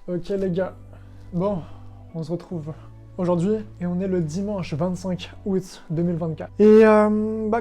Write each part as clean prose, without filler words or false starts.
Ok les gars, bon, on se retrouve aujourd'hui et on est le dimanche 25 août 2024. Et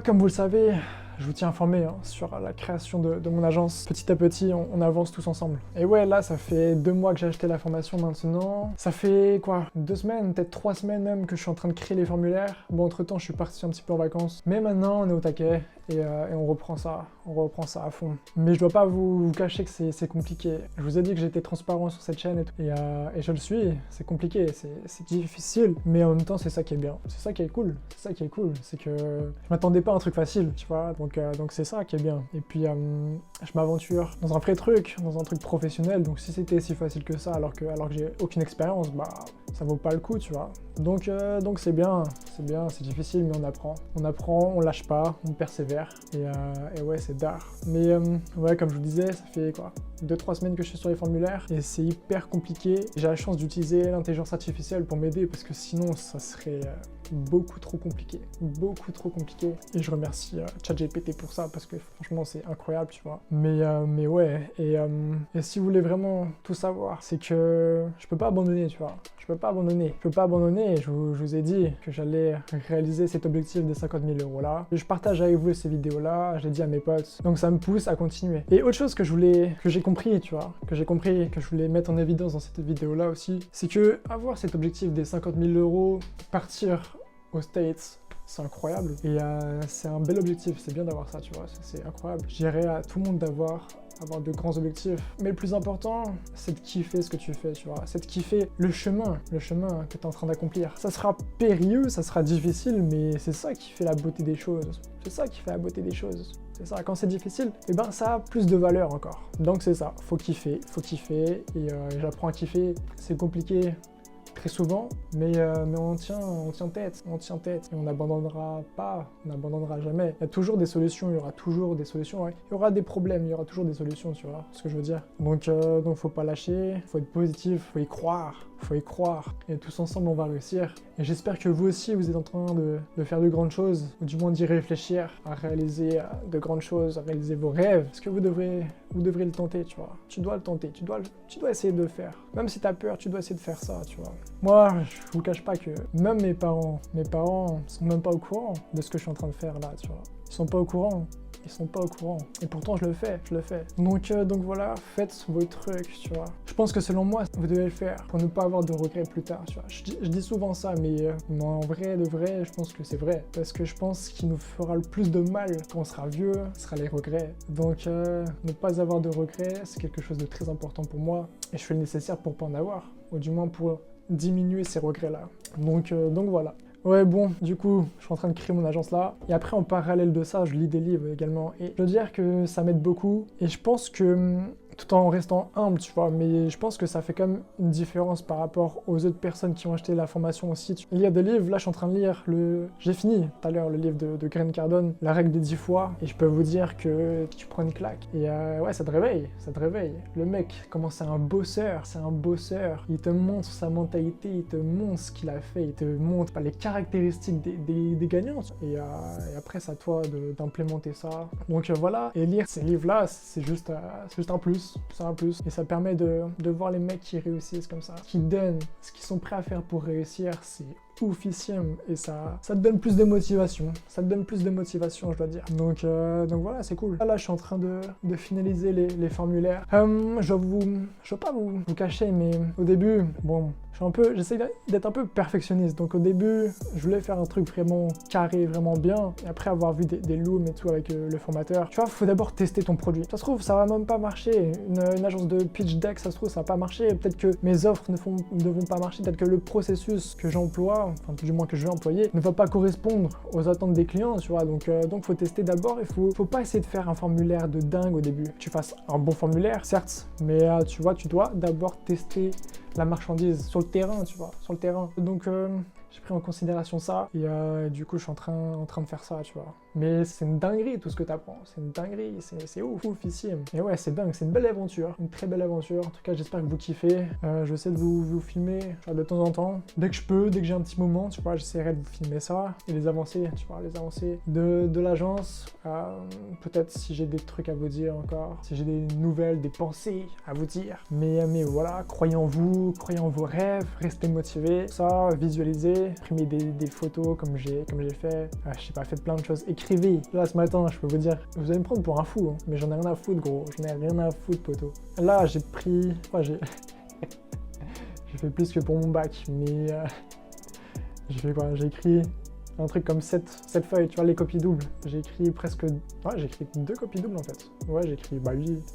comme vous le savez, je vous tiens informé sur la création de mon agence. Petit à petit, on avance tous ensemble. Et ouais, là, ça fait 2 mois que j'ai acheté la formation maintenant. Ça fait quoi, 2 semaines, peut-être 3 semaines même que je suis en train de créer les formulaires. Bon, entre-temps, je suis parti un petit peu en vacances. Mais maintenant, on est au taquet et on reprend ça. On reprend ça à fond. Mais je dois pas vous cacher que c'est compliqué. Je vous ai dit que j'étais transparent sur cette chaîne et tout. Et je le suis. C'est compliqué, c'est difficile. Mais en même temps, c'est ça qui est bien. C'est ça qui est cool. C'est ça qui est cool. C'est que je m'attendais pas à un truc facile, tu vois. Donc c'est ça qui est bien. Et puis je m'aventure dans un vrai truc, dans un truc professionnel. Donc si c'était si facile que ça, alors que j'ai aucune expérience, bah ça vaut pas le coup, tu vois. Donc c'est bien, c'est difficile, mais on apprend. On lâche pas, on persévère. Et ouais, c'est d'art. Mais ouais, comme je vous disais, ça fait quoi, 2-3 semaines que je suis sur les formulaires et c'est hyper compliqué. J'ai la chance d'utiliser l'intelligence artificielle pour m'aider parce que sinon ça serait beaucoup trop compliqué. Beaucoup trop compliqué. Et je remercie ChatGPT pour ça parce que franchement c'est incroyable, tu vois. Mais ouais, et si vous voulez vraiment tout savoir, c'est que je peux pas abandonner, tu vois. Je peux pas abandonner et je vous ai dit que j'allais réaliser cet objectif des 50 000 € là. Je partage avec vous ces vidéos là, j'ai dit à mes potes. Donc ça me pousse à continuer. Et autre chose que j'ai compris, tu vois, que je voulais mettre en évidence dans cette vidéo là aussi, c'est que avoir cet objectif des 50 000 €, partir aux States, c'est incroyable. Et c'est un bel objectif, c'est bien d'avoir ça, tu vois, c'est incroyable. Je dirais à tout le monde d'avoir de grands objectifs. Mais le plus important, c'est de kiffer ce que tu fais, tu vois. C'est de kiffer le chemin que tu es en train d'accomplir. Ça sera périlleux, ça sera difficile, mais c'est ça qui fait la beauté des choses. C'est ça qui fait la beauté des choses. C'est ça, quand c'est difficile, et ben ça a plus de valeur encore. Donc c'est ça, faut kiffer, et j'apprends à kiffer. C'est compliqué très souvent, mais on tient tête, et on n'abandonnera pas, on n'abandonnera jamais. Il y a toujours des solutions, il y aura toujours des solutions, ouais. Il y aura des problèmes, il y aura toujours des solutions, tu vois ce que je veux dire. Donc faut pas lâcher, faut être positif, faut y croire, et tous ensemble on va réussir. Et j'espère que vous aussi vous êtes en train de faire de grandes choses, ou du moins d'y réfléchir, à réaliser de grandes choses, à réaliser vos rêves, parce que vous devrez le tenter, tu vois. Tu dois le tenter, tu dois essayer de le faire. Même si t'as peur, tu dois essayer de faire ça, tu vois. Moi, je vous cache pas que même mes parents sont même pas au courant de ce que je suis en train de faire là, tu vois. Ils sont pas au courant. Et pourtant, je le fais. Donc voilà, faites vos trucs, tu vois. Je pense que selon moi, vous devez le faire pour ne pas avoir de regrets plus tard, tu vois. Je dis souvent ça, mais en vrai, de vrai, je pense que c'est vrai. Parce que je pense qu'il nous fera le plus de mal quand on sera vieux, ce sera les regrets. Donc, ne pas avoir de regrets, c'est quelque chose de très important pour moi. Et je fais le nécessaire pour pas en avoir. Ou du moins pour diminuer ces regrets-là. Donc voilà. Ouais, bon, du coup, je suis en train de créer mon agence là. Et après, en parallèle de ça, je lis des livres également. Et je veux dire que ça m'aide beaucoup. Et je pense que, tout en restant humble, tu vois, mais je pense que ça fait quand même une différence par rapport aux autres personnes qui ont acheté la formation aussi. Lire des livres, là, je suis en train de lire J'ai fini tout à l'heure le livre de Grant Cardone, La règle des 10 fois. Et je peux vous dire que tu prends une claque. Et ouais, ça te réveille. Le mec, comment c'est un bosseur. Il te montre sa mentalité, il te montre ce qu'il a fait, il te montre les caractéristiques des gagnants. Et après, c'est à toi d'implémenter ça. Donc voilà, et lire ces livres-là, c'est juste un plus. C'est un plus. Et ça permet de voir les mecs qui réussissent comme ça, qui donnent ce qu'ils sont prêts à faire pour réussir. C'est oufissime et ça te donne plus de motivation. Ça te donne plus de motivation, je dois dire. Donc voilà, c'est cool. Là, je suis en train de finaliser les formulaires. Je vais pas vous cacher, mais au début, bon, j'essaie d'être un peu perfectionniste. Donc au début, je voulais faire un truc vraiment carré, vraiment bien. Et après avoir vu des looms et tout avec le formateur, tu vois, faut d'abord tester ton produit. Ça se trouve, ça va même pas marcher. Une agence de pitch deck, ça se trouve, ça va pas marcher. Peut-être que mes offres ne vont pas marcher. Peut-être que le processus que j'emploie, enfin du moins que je vais employer, ne va pas correspondre aux attentes des clients, tu vois. Donc faut tester d'abord. Il faut pas essayer de faire un formulaire de dingue au début. Tu fasses un bon formulaire, certes, mais tu vois, tu dois d'abord tester la marchandise sur le terrain, tu vois, Donc j'ai pris en considération ça et du coup je suis en train de faire ça, tu vois. Mais c'est une dinguerie tout ce que t'apprends, c'est une dinguerie, c'est oufissime. Et ouais, c'est dingue, c'est une belle aventure, une très belle aventure. En tout cas, j'espère que vous kiffez. Je vais essayer de vous filmer de temps en temps. Dès que je peux, dès que j'ai un petit moment, tu vois, j'essaierai de vous filmer ça. Et les avancées, tu vois, les avancées de l'agence. Peut-être si j'ai des trucs à vous dire encore, si j'ai des nouvelles, des pensées à vous dire. Mais voilà, croyez en vous, croyez en vos rêves, restez motivés. Ça, visualisez, imprimez des photos comme j'ai fait. Je sais pas, faites plein de choses. Écrivez. Là, ce matin, je peux vous dire, vous allez me prendre pour un fou, hein, mais j'en ai rien à foutre, gros. J'en ai rien à foutre, poteau. Là, j'ai pris... Enfin, j'ai fait plus que pour mon bac, mais... j'ai fait quoi? J'ai écrit un truc comme 7 feuilles, tu vois, les copies doubles. J'ai écrit presque... Ouais, j'ai écrit 2 copies doubles, en fait. Ouais, j'ai écrit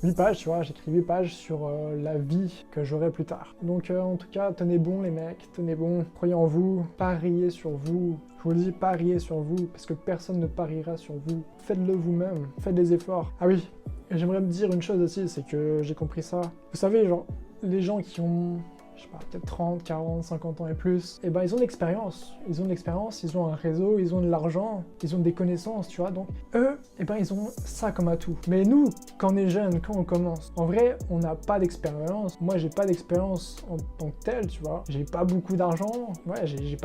8 pages, tu vois. J'ai écrit 8 pages sur la vie que j'aurai plus tard. Donc, en tout cas, tenez bon, les mecs. Tenez bon. Croyez en vous. Pariez sur vous. Je vous le dis, pariez sur vous, parce que personne ne pariera sur vous. Faites-le vous-même. Faites des efforts. Ah oui, et j'aimerais me dire une chose aussi, c'est que j'ai compris ça. Vous savez, genre, les gens qui ont... je sais pas, peut-être 30, 40, 50 ans et plus, et ben ils ont de l'expérience. Ils ont de l'expérience, ils ont un réseau, ils ont de l'argent, ils ont des connaissances, tu vois. Donc eux, et ben ils ont ça comme atout. Mais nous, quand on est jeune, quand on commence, en vrai, on n'a pas d'expérience. Moi, j'ai pas d'expérience en tant que tel, tu vois. J'ai pas beaucoup d'argent. Ouais, j'ai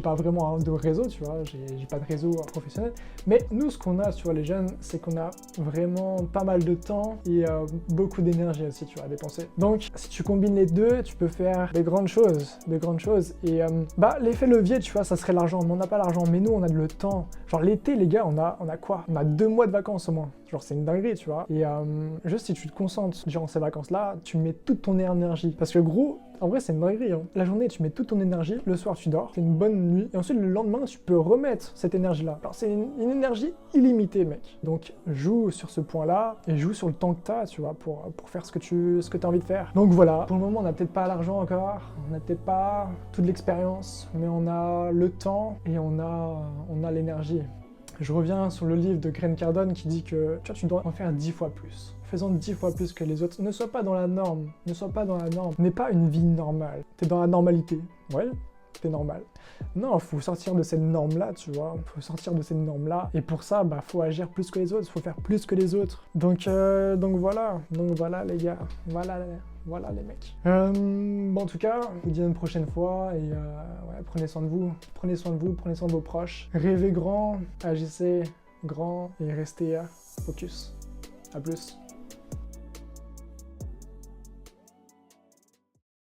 pas vraiment de réseau, tu vois. J'ai pas de réseau professionnel. Mais nous, ce qu'on a, tu vois, les jeunes, c'est qu'on a vraiment pas mal de temps et beaucoup d'énergie aussi, tu vois, à dépenser. Donc, si tu combines les deux, tu peux faire des grandes choses, et l'effet levier, tu vois, ça serait l'argent, mais on n'a pas l'argent, mais nous on a le temps. Genre l'été, les gars, on a quoi? On a 2 mois de vacances au moins. Genre c'est une dinguerie, tu vois. Et juste si tu te concentres durant ces vacances-là, tu mets toute ton énergie. Parce que gros, en vrai c'est une dinguerie, hein. La journée tu mets toute ton énergie, le soir tu dors, c'est une bonne nuit, et ensuite le lendemain tu peux remettre cette énergie-là. Alors c'est une énergie illimitée, mec. Donc joue sur ce point-là, et joue sur le temps que t'as, tu vois, pour faire ce que t'as envie de faire. Donc voilà, pour le moment on n'a peut-être pas l'argent encore, on n'a peut-être pas toute l'expérience, mais on a le temps et on a l'énergie. Je reviens sur le livre de Grant Cardone qui dit que tu dois en faire 10 fois plus. Faisons 10 fois plus que les autres. Ne sois pas dans la norme. Ne sois pas dans la norme. N'aie pas une vie normale. T'es dans la normalité. Ouais, t'es normal. Non, faut sortir de cette norme-là, tu vois. Faut sortir de cette norme-là. Et pour ça, faut agir plus que les autres. Faut faire plus que les autres. Donc voilà. Donc voilà, les gars. Voilà les mecs. En tout cas, je vous dis à une prochaine fois et ouais, prenez soin de vous. Prenez soin de vous, prenez soin de vos proches. Rêvez grand, agissez grand et restez focus. À plus.